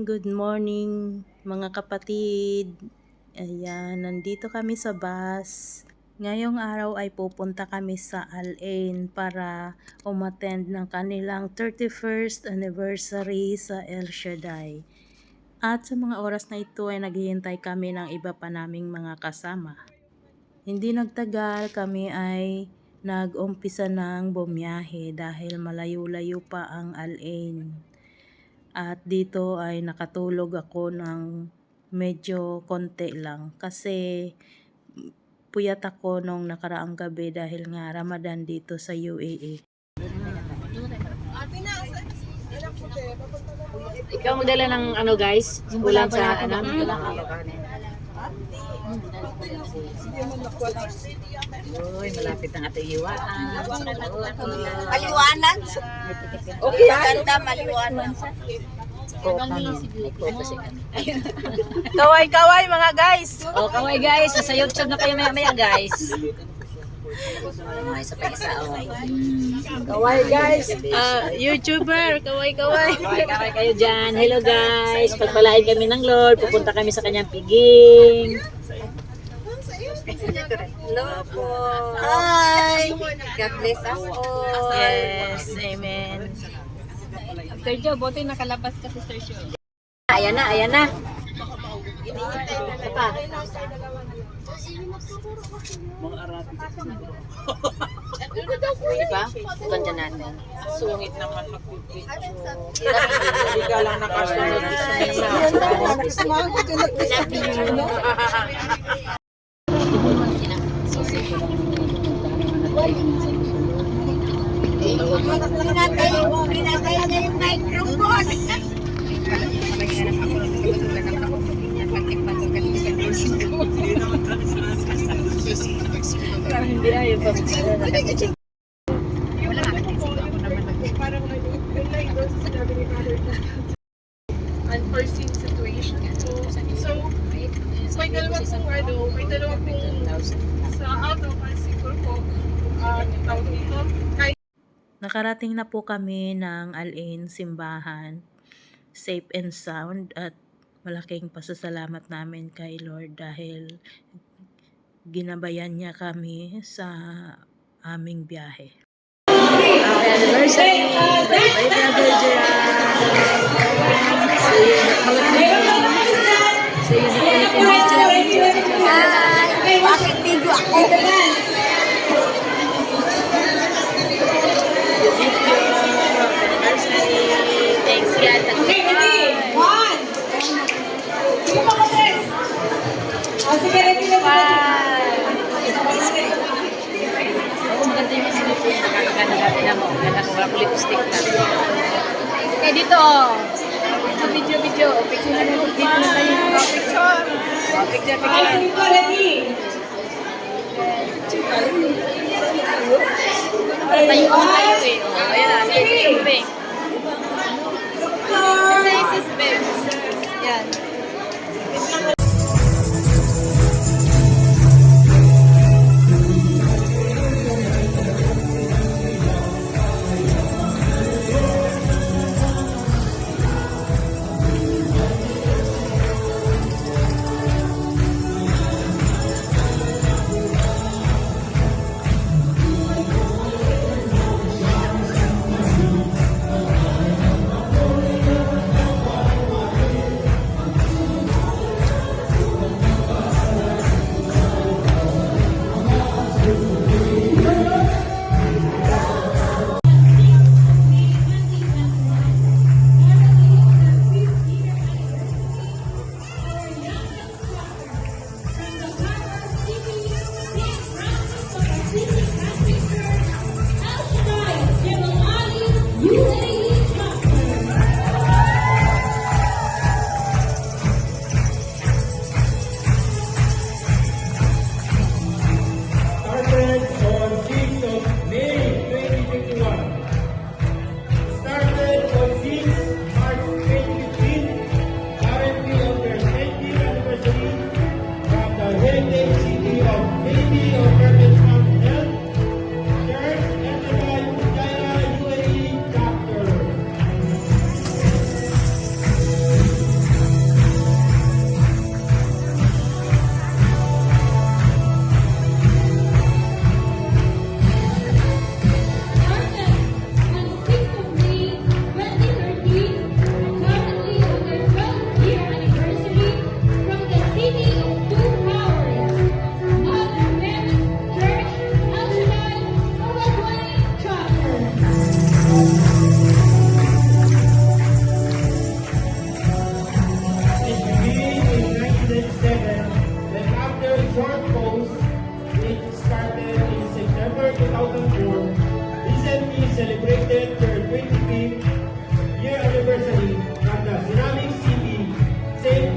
good morning mga kapatid. Ayan, nandito kami sa bus. Ngayong araw ay pupunta kami sa Al-Ain para umattend ng kanilang 31st anniversary sa El Shaddai. At sa mga oras na ito ay naghihintay kami ng iba pa naming mga kasama. Hindi nagtagal, kami ay nag-umpisa ng bumiyahe dahil malayo-layo pa ang Al-Ain. At dito ay nakatulog ako ng medyo konti lang kasi puyat ako nung nakaraang gabi dahil nga Ramadan dito sa UAE. Ikaw magdala ng ano guys, ulam sa ano? Uy, malapit ang ating hiwaan. Maliwanag? Okay, ganda maliwanag. Kaway-kaway mga guys! Oh, kaway guys, sa YouTube na kayo maya guys. May isa pa isa oh. Kaway guys! YouTuber! Kaway-kaway! Kaway kayo dyan. Hello guys, pagpalain kami ng Lord, pupunta kami sa kanyang piging. Hello po. Hi! God bless us all. Yes, amen. Sir Joe, buti nakalabas ka sa Sir Joe. Ayan na, ayan na. Pa. Diba? Ito dyan natin. Sungit naman magpipicture. Hindi ka lang nakasunod. Pinatay na yung microphone. Hindi ayaw pa. Unforeseen situation. So, may dalawa pong sa auto kasi po tawag dito. Nakarating na po kami ng Al-Ain simbahan, safe and sound, at malaking pasasalamat namin kay Lord dahil ginabayan niya kami sa aming biyahe. Happy anniversary! Bye-bye, Brother Gerard! See you next video. Bakit tigo ako? Thanks God. Okay, dito. Sa video. Picture na dito na tayo. Picture. Tayo eh. Ayan na. Sige, picture. Sis, babe. Yan.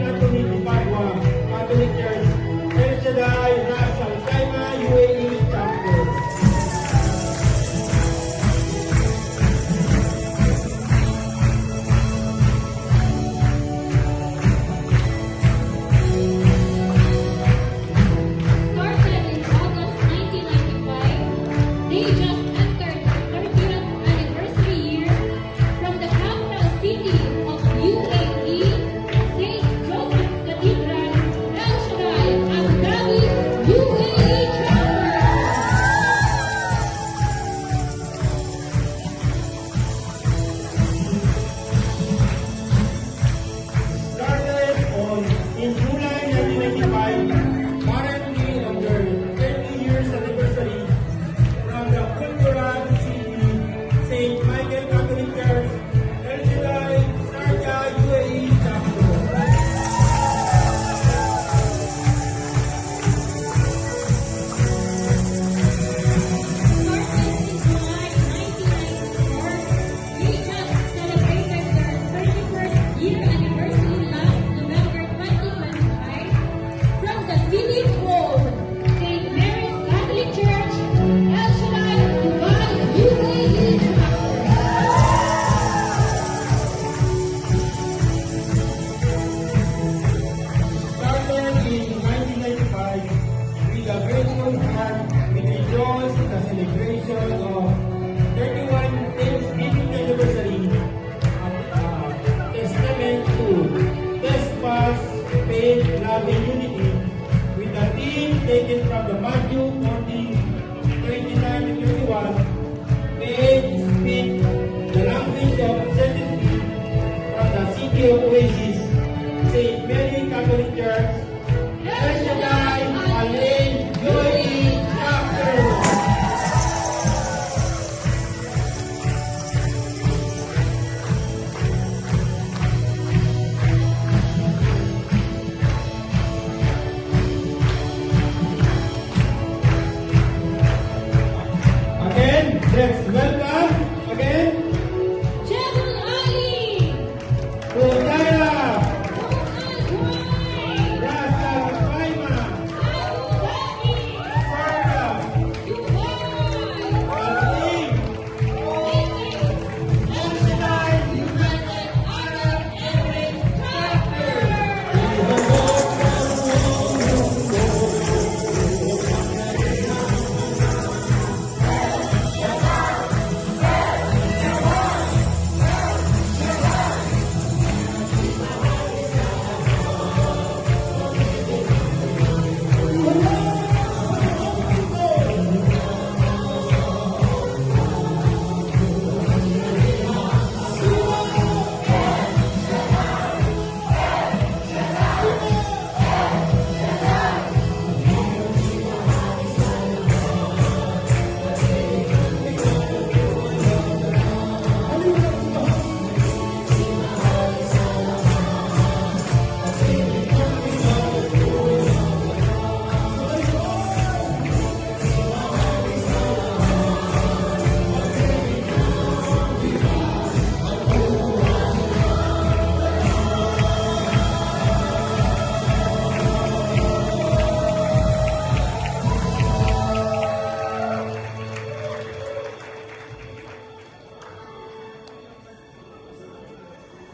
Anthony Di Padua, Catholic Church, El Shaddai, Ras Al Khaimah, UAE Chapter. Started in August 1995, they just entered their 30th anniversary year from the capital city of UAE, St. Joseph's Cathedral, El Shaddai, Abu Dhabi, UAE chapter. Started in July 1995, currently on their 30 years anniversary from the cultural city St. Michael Catholic Church, El Shaddai, Sharjah, UAE Chapter. Started in July 1994, they just celebrated their 31st year anniversary last November 2025 from the City Hall, St. Mary's Catholic Church, El Shaddai, Dubai, UAE Started in 1995 with a grateful heart, we rejoice in the celebration of 31 Thanksgiving anniversary of Testament to Trespass, Faith, Love, and Unity with a theme taken from the Matthew 14:29-31. Faith speak the language of certainty from the city of Oasis, St. Mary Catholic Church, El Shaddai, Al-Ain, UAE Chapter. Again, let's welcome again Jebel Ali, Fujairah, Al-Quwait, Ras Al Khaimah, Abu Dhabi, Sharjah, Dubai, Al-Ain, El Shaddai, United Arab Emirates chapter.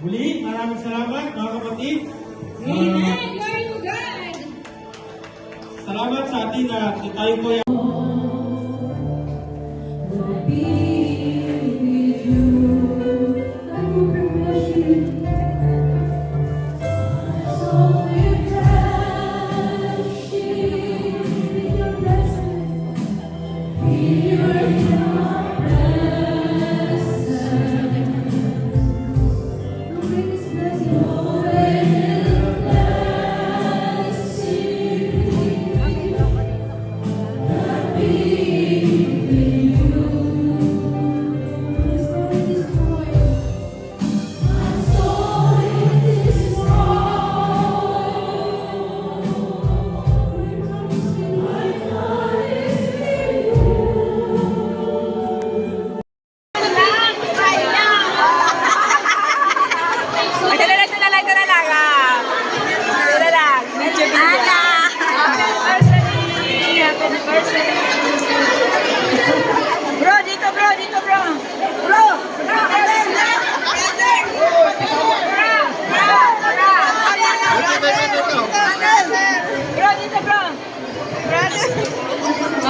Muli, maraming salamat mga kapatid. Amen. Glory to God. Salamat sa atin na tayo po ay Blessed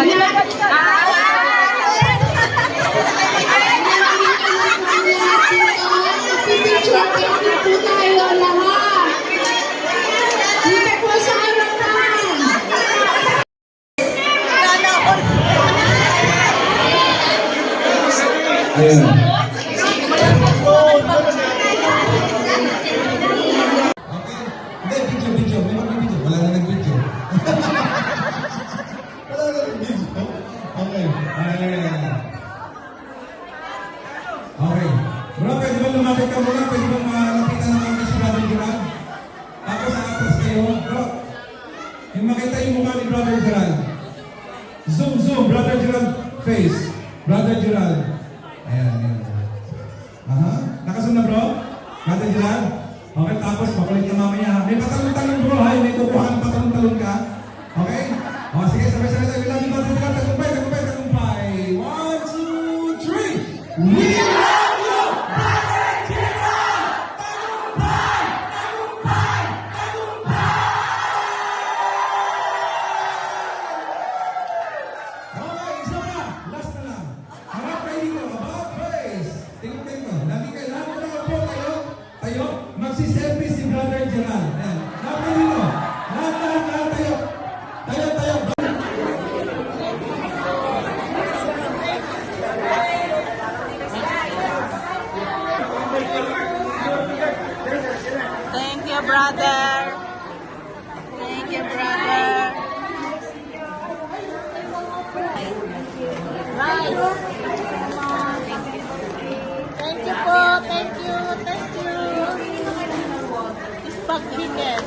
Picture po tayo lahat. Dito po sa harapan. Ayan. Okay. Hindi, video. May mag-video. Wala na nag-video. Wala na nag-video. Okay. Okay. Bro, pwede ba lumapit ka muna? Pwede ba malapitan na kami si Brother Gerald? Tapos atas kayo. Bro, yung makita yung mukha ni Brother Gerald. Zoom, Brother Gerald face. Brother Gerald. Ayan. Aha. Nakasunod na bro? Brother Gerald? Okay, tapos pakulit ka mamaya. May patalong-talong bro ha? May kukuha ng patalong-talong ka? Okay? O, sige, sabay-sabay tayo. We love you, Brother Gerald. Tagumpay. 1, 2, 3. We love you, Brother Gerald! Tagumpay! Okay, isa pa. Last na lang. Harap kayo dito. About face. Tingnan ko. Lagi kayo. Lahat mo na po tayo. Magsiselfie si Brother Gerald. Ayan. Harap kayo dito. Lahat tayo. Tayo. Thank you, brother. Thank you, brother. Thank you po. Thank you. Spag chicken.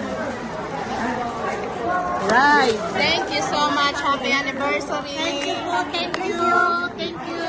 Right. Thank you so much. Happy anniversary. Thank you po. Thank you.